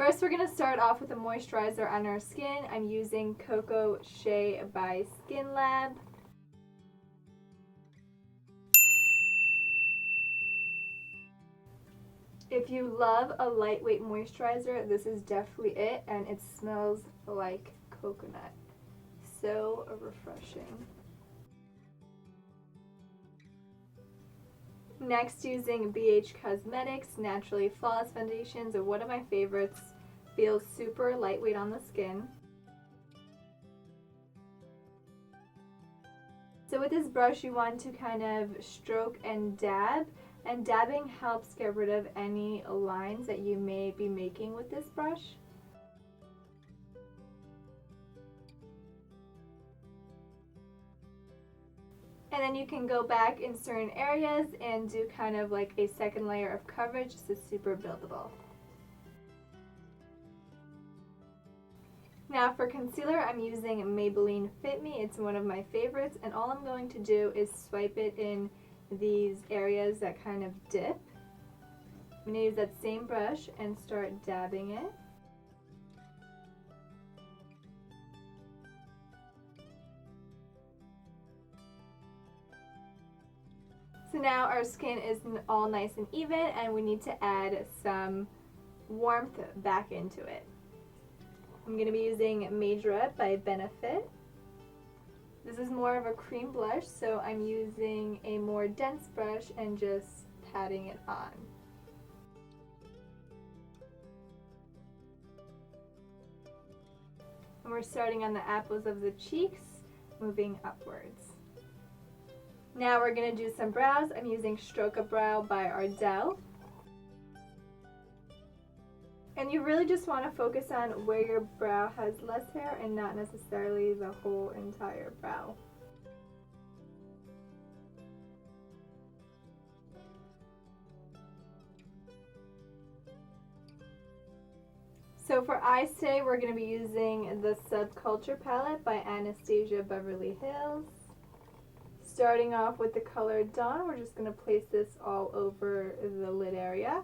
First, we're going to start off with a moisturizer on our skin. I'm using Coco Shea by Skin Lab. If you love a lightweight moisturizer, this is definitely it, and it smells like coconut. So refreshing. Next, using BH Cosmetics Naturally Flawless Foundations, are one of my favorites. Feels super lightweight on the skin. So with this brush, you want to kind of stroke and dab, and dabbing helps get rid of any lines that you may be making with this brush. And then you can go back in certain areas and do kind of like a second layer of coverage. This is super buildable. Now for concealer, I'm using Maybelline Fit Me. It's one of my favorites, and all I'm going to do is swipe it in these areas that kind of dip. I'm going to use that same brush and start dabbing it. So now our skin is all nice and even, and we need to add some warmth back into it. I'm going to be using Major Up by Benefit. This is more of a cream blush, so I'm using a more dense brush and just patting it on. And we're starting on the apples of the cheeks, moving upwards. Now we're going to do some brows. I'm using Stroke a Brow by Ardell. And you really just want to focus on where your brow has less hair and not necessarily the whole entire brow. So for eyes today, we're going to be using the Subculture palette by Anastasia Beverly Hills. Starting off with the color Dawn, we're just going to place this all over the lid area.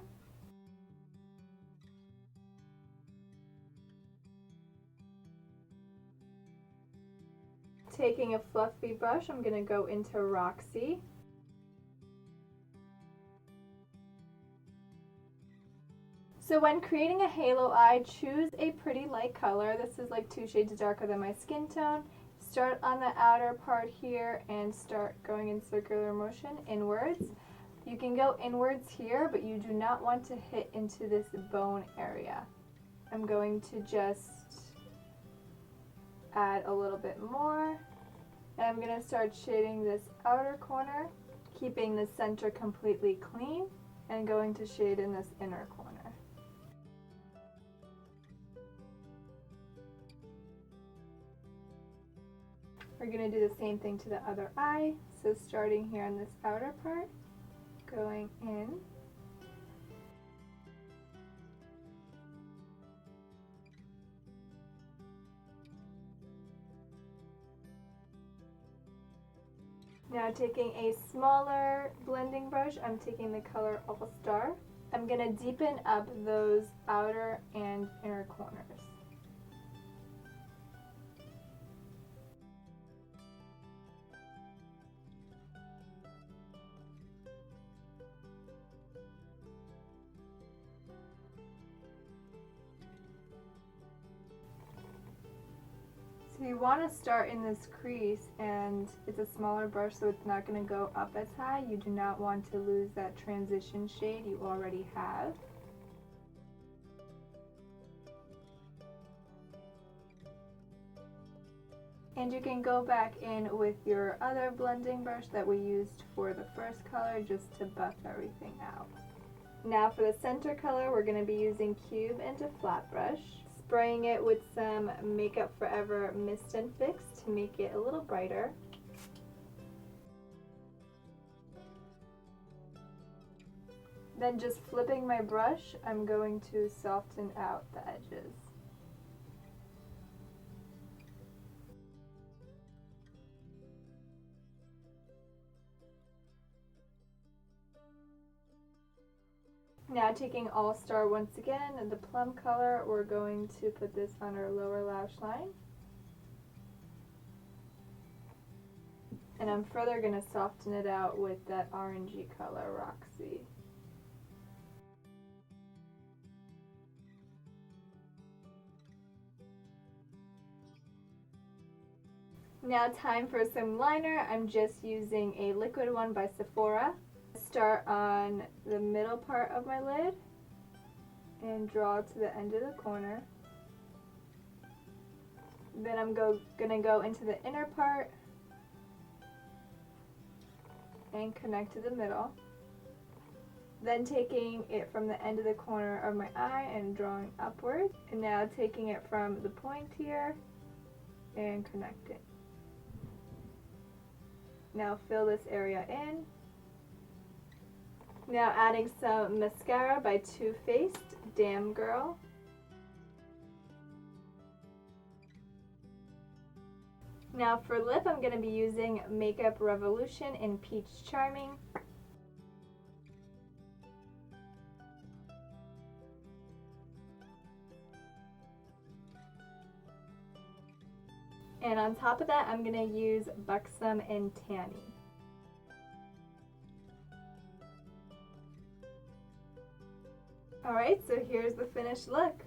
Taking a fluffy brush, I'm going to go into Roxy. So when creating a halo eye, choose a pretty light color. This is like 2 shades darker than my skin tone. Start on the outer part here and start going in circular motion inwards. You can go inwards here, but you do not want to hit into this bone area. I'm going to just add a little bit more, and I'm going to start shading this outer corner, keeping the center completely clean, and going to shade in this inner corner. We're going to do the same thing to the other eye, so starting here on this outer part, going in. Now taking a smaller blending brush, I'm taking the color All Star. I'm going to deepen up those outer and inner corners. So you want to start in this crease, and it's a smaller brush, so it's not going to go up as high. You do not want to lose that transition shade you already have. And you can go back in with your other blending brush that we used for the first color just to buff everything out. Now for the center color, we're going to be using Cube and a flat brush. Spraying it with some Makeup Forever Mist and Fix to make it a little brighter. Then just flipping my brush, I'm going to soften out the edges. Now taking All Star once again, and the plum color, we're going to put this on our lower lash line. And I'm further going to soften it out with that orangey color, Roxy. Now time for some liner. I'm just using a liquid one by Sephora. Start on the middle part of my lid and draw to the end of the corner. Then I'm gonna go into the inner part and connect to the middle. Then taking it from the end of the corner of my eye and drawing upward. And now taking it from the point here and connect it. Now fill this area in. Now adding some mascara by Too Faced, Damn Girl. Now for lip, I'm going to be using Makeup Revolution in Peach Charming. And on top of that, I'm going to use Buxom and Tanny. Alright, so here's the finished look.